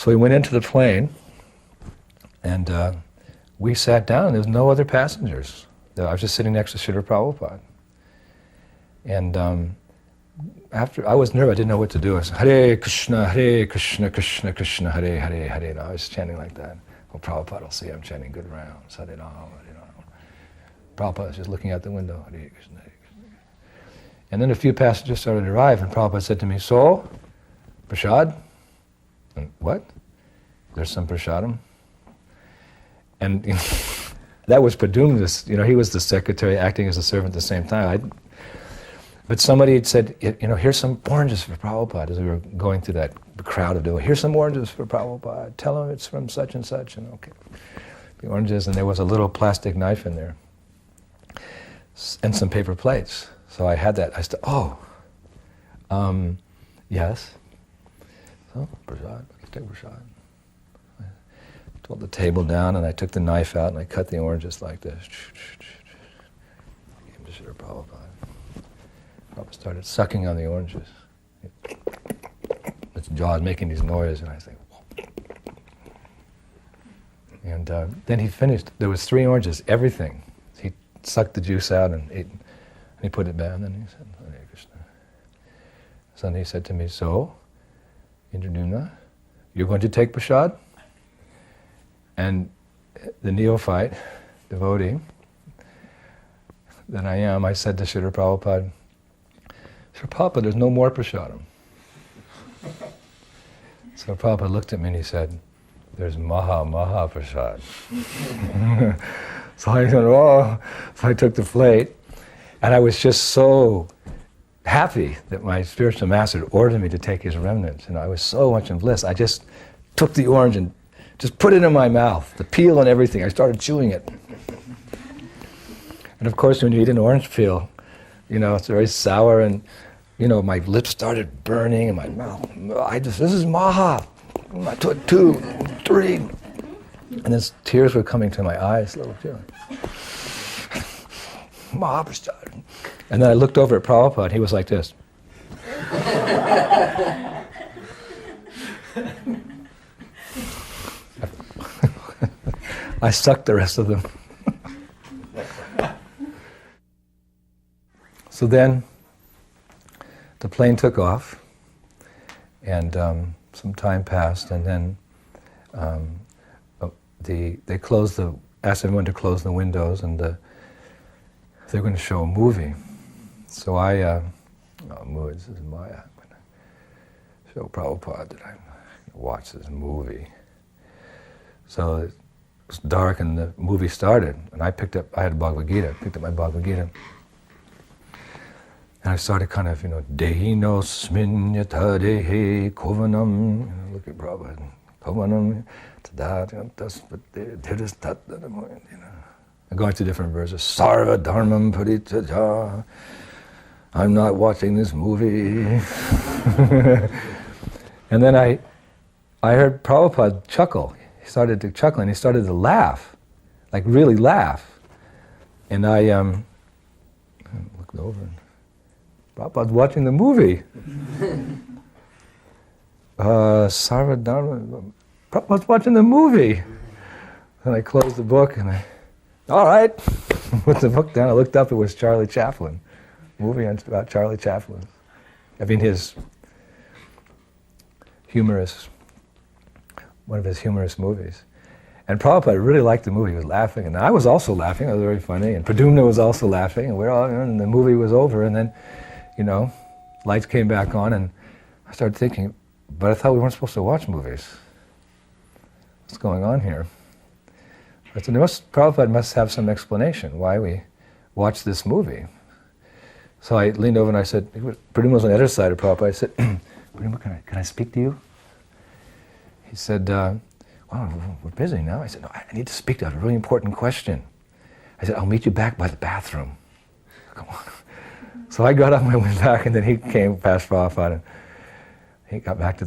So we went into the plane, and we sat down, and there was no other passengers. I was just sitting next to Srila Prabhupada. And after, I was nervous, I didn't know what to do. I said, Hare Krishna, Krishna Krishna, Hare Hare, Hare. And I was chanting like that. Well, Prabhupada will see I'm chanting good rounds. Hare Ram, Hare Ram. Prabhupada was just looking out the window. Hare Krishna, Hare Krishna. And then a few passengers started to arrive, and Prabhupada said to me, so, prasad? And, what? There's some prasadam? And you know, that was Padumna's, he was the secretary acting as a servant at the same time. But somebody had said, here's some oranges for Prabhupada, as we were going through that crowd of doing, here's some oranges for Prabhupada, tell him it's from such and such, and okay. The oranges, and there was a little plastic knife in there, and some paper plates. So I had that, I said, yes. So, prasad, let's take prasad. I pulled the table down, and I took the knife out, and I cut the oranges like this. I gave them to Srila Prabhupada. Prabhupada started sucking on the oranges. Its jaws making these noises, and I think, whoa. And then he finished. There was 3 oranges, everything. He sucked the juice out and ate, and he put it back. And then he said, Hare Krishna. So then he said to me, so, Indradumna, you're going to take prasad? And the neophyte, devotee, that I am, I said to Srila Prabhupada, Srila Prabhupada, there's no more prasadam. So Prabhupada looked at me and he said, there's Maha Prasad. So I said, oh. So I took the plate, and I was just so happy that my spiritual master had ordered me to take his remnants, and I was so much in bliss. I just took the orange and just put it in my mouth, the peel and everything. I started chewing it. And of course, when you eat an orange peel, it's very sour, and my lips started burning, and my mouth. This is Maha. I took 2, 3, and then tears were coming to my eyes, little tears. Mahaprasad. And then I looked over at Prabhupada, and he was like this. I sucked the rest of them. So then the plane took off, and some time passed, and then they asked everyone to close the windows, and they're going to show a movie. So this is Maya. I'm going to show Prabhupada that I watch this movie. So it was dark, and the movie started, and I had a Bhagavad Gita, picked up my Bhagavad Gita. And I started kind of, Dehi no smin yata dehi kovanam, look at Prabhupada, kovanam, I'm going through different verses, sarva dharmam paritaja, I'm not watching this movie. And then I heard Prabhupada chuckle. He started to chuckle, and he started to laugh, like really laugh. And I looked over, and Prabhupada's watching the movie. Sarvadharma, Prabhupada's watching the movie. And I closed the book, and all right, put the book down. I looked up, it was Charlie Chaplin, movie about Charlie Chaplin. His one of his humorous movies. And Prabhupada really liked the movie. He was laughing, and I was also laughing. It was very funny. And Padumna was also laughing, and and the movie was over. And then, lights came back on, and I started thinking, but I thought we weren't supposed to watch movies. What's going on here? I said, Prabhupada must have some explanation why we watch this movie. So I leaned over and I said, Padumna was on the other side of Prabhupada. I said, Padumna, can I speak to you? He said, we're busy now. I said, no, I need to speak to you. I have a really important question. I said, I'll meet you back by the bathroom. Come on. So I got up and I went back, and then he came past Prabhupada, and he got back to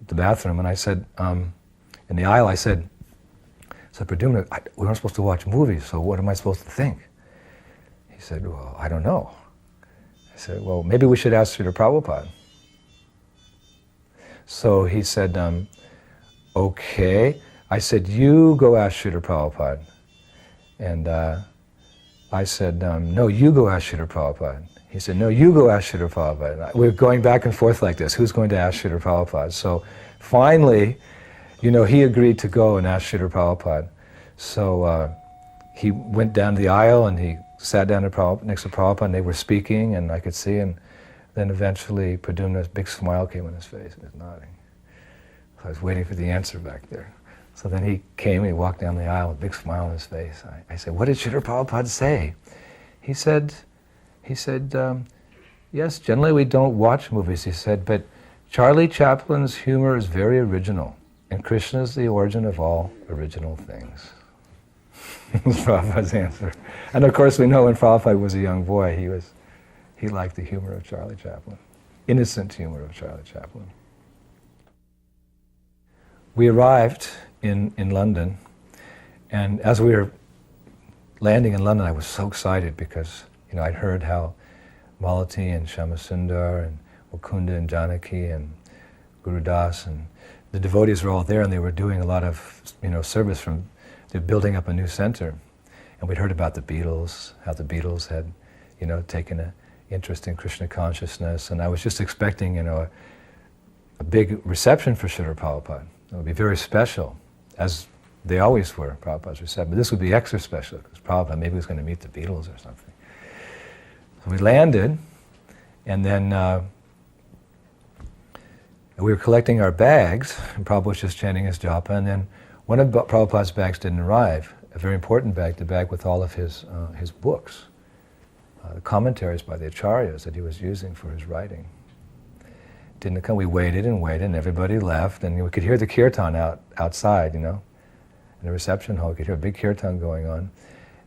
the bathroom, and I said, in the aisle, I said, Padumna, we weren't supposed to watch movies, so what am I supposed to think? He said, well, I don't know. I said, well, maybe we should ask Srila Prabhupada. So he said, okay. I said, you go ask Srila Prabhupada. And I said, no, you go ask Srila Prabhupada. He said, no, you go ask Srila Prabhupada. We were going back and forth like this. Who's going to ask Srila Prabhupada? So finally, he agreed to go and ask Srila Prabhupada. So he went down the aisle and he sat down next to Prabhupada and they were speaking and I could see, and then eventually Pradyumna's big smile came on his face and he was nodding. So I was waiting for the answer back there. So then he came and he walked down the aisle with a big smile on his face. I said, what did Srila Prabhupada say? He said, yes, generally we don't watch movies, he said, but Charlie Chaplin's humor is very original, and Krishna is the origin of all original things. Was Prabhupada's answer. And of course we know when Prabhupada was a young boy, he liked the humor of Charlie Chaplin, innocent humor of Charlie Chaplin. We arrived in London, and as we were landing in London, I was so excited because I'd heard how Malati and Shyamasundar and Mukunda and Janaki and Guru Das and the devotees were all there, and they were doing a lot of service they're building up a new center. And we'd heard about the Beatles, how the Beatles had taken an interest in Krishna consciousness, and I was just expecting a big reception for Srila Prabhupada. It would be very special, as they always were, Prabhupada's reception. But this would be extra special because Prabhupada maybe was going to meet the Beatles or something. So we landed, and then we were collecting our bags, and Prabhupada was just chanting his japa, and then one of Prabhupada's bags didn't arrive, a very important bag, the bag with all of his books, the commentaries by the acharyas that he was using for his writing. Didn't come. We waited and waited, and everybody left, and we could hear the kirtan outside, in the reception hall. We could hear a big kirtan going on,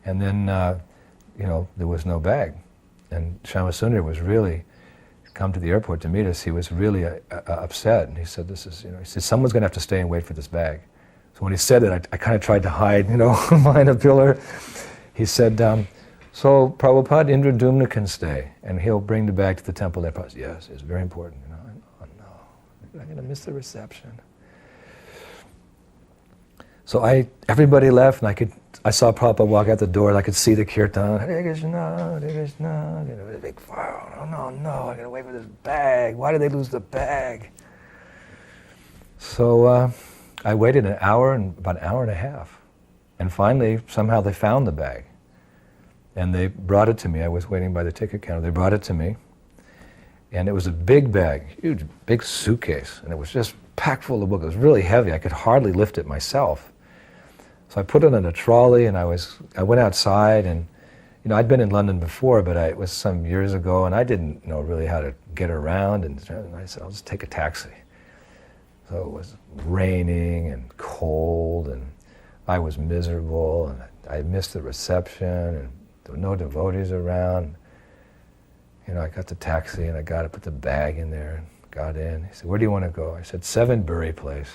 and then, there was no bag. And Shyamasundar was really come to the airport to meet us. He was really upset, and he said, he said, someone's going to have to stay and wait for this bag. So when he said it, I kind of tried to hide, behind a pillar. He said, so Prabhupada, Indradumna can stay, and he'll bring the bag to the temple there. Prabhupada said, yes, it's very important. Oh no, I'm going to miss the reception. So everybody left, and I saw Prabhupada walk out the door, and I could see the kirtan. Hare Krishna, Hare Krishna. A big fire. Oh no, I got to wait for this bag. Why did they lose the bag? So I waited about an hour and a half, and finally, somehow they found the bag, and they brought it to me. I was waiting by the ticket counter. They brought it to me, and it was a big bag, huge, big suitcase, and it was just packed full of books. It was really heavy. I could hardly lift it myself. So I put it in a trolley, and I went outside, and I'd been in London before, but it was some years ago, and I didn't know really how to get around, and I said, I'll just take a taxi. So it was raining and cold, and I was miserable, and I missed the reception, and there were no devotees around. I got the taxi, and I put the bag in there, and got in. He said, where do you want to go? I said, 7 Bury Place.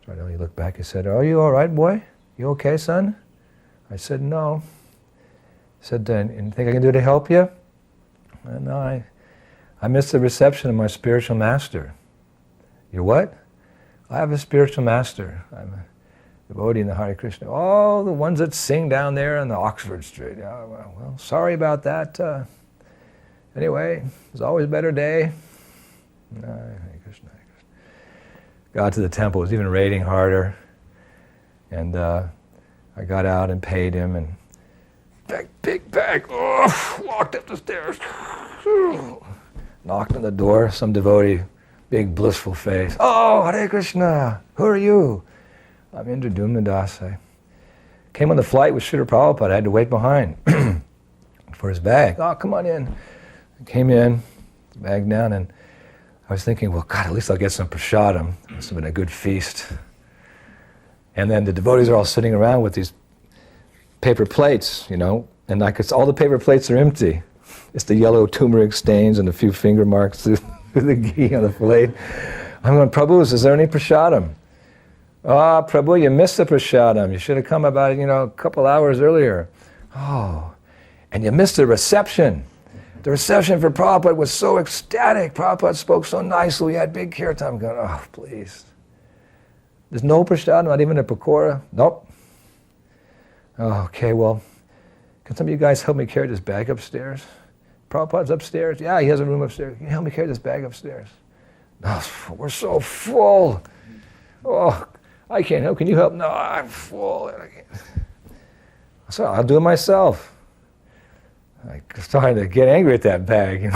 So he looked back, he said, are you all right, boy? You okay, son? I said, no. He said, anything I can do to help you? No, I missed the reception of my spiritual master. You're what? I have a spiritual master. I'm a devotee in the Hare Krishna. Oh, the ones that sing down there on the Oxford Street. Yeah, well, sorry about that. Anyway, there's always a better day. Hare Krishna. Got to the temple, it was even raining harder, and I got out and paid him, and big bag, walked up the stairs, knocked on the door, some devotee, big blissful face, oh, Hare Krishna, who are you? I'm Indradumna Das. I came on the flight with Srila Prabhupada, I had to wait behind for his bag. Oh, come on in. I came in, bag down, and I was thinking, well, God, at least I'll get some prasadam. Must have been a good feast. And then the devotees are all sitting around with these paper plates, and all the paper plates are empty. It's the yellow turmeric stains and a few finger marks through the ghee on the plate. I'm going, Prabhu, is there any prasadam? Oh, Prabhu, you missed the prasadam. You should have come about, a couple hours earlier. Oh, and you missed the reception. The reception for Prabhupada was so ecstatic. Prabhupada spoke so nicely. We had big kirtan. I'm going, oh, please. There's no prashad, not even a pakora? Nope. Oh, okay, well, can some of you guys help me carry this bag upstairs? Prabhupada's upstairs? Yeah, he has a room upstairs. Can you help me carry this bag upstairs? No, we're so full. Oh, I can't help. Can you help? No, I'm full. I can't. So I'll do it myself. I was starting to get angry at that bag.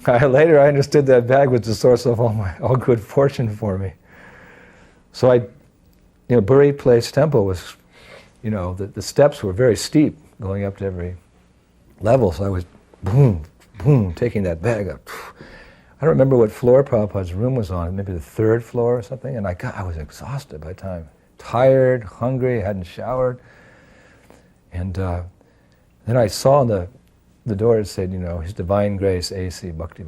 Later I understood that bag was the source of all good fortune for me. So Buri Place Temple was, the steps were very steep going up to every level, so I was boom, boom, taking that bag up. I don't remember what floor Prabhupada's room was on, maybe the 3rd floor or something, and I was exhausted by the time. Tired, hungry, hadn't showered. And then I saw on the door it said, His Divine Grace, A.C. Bhakti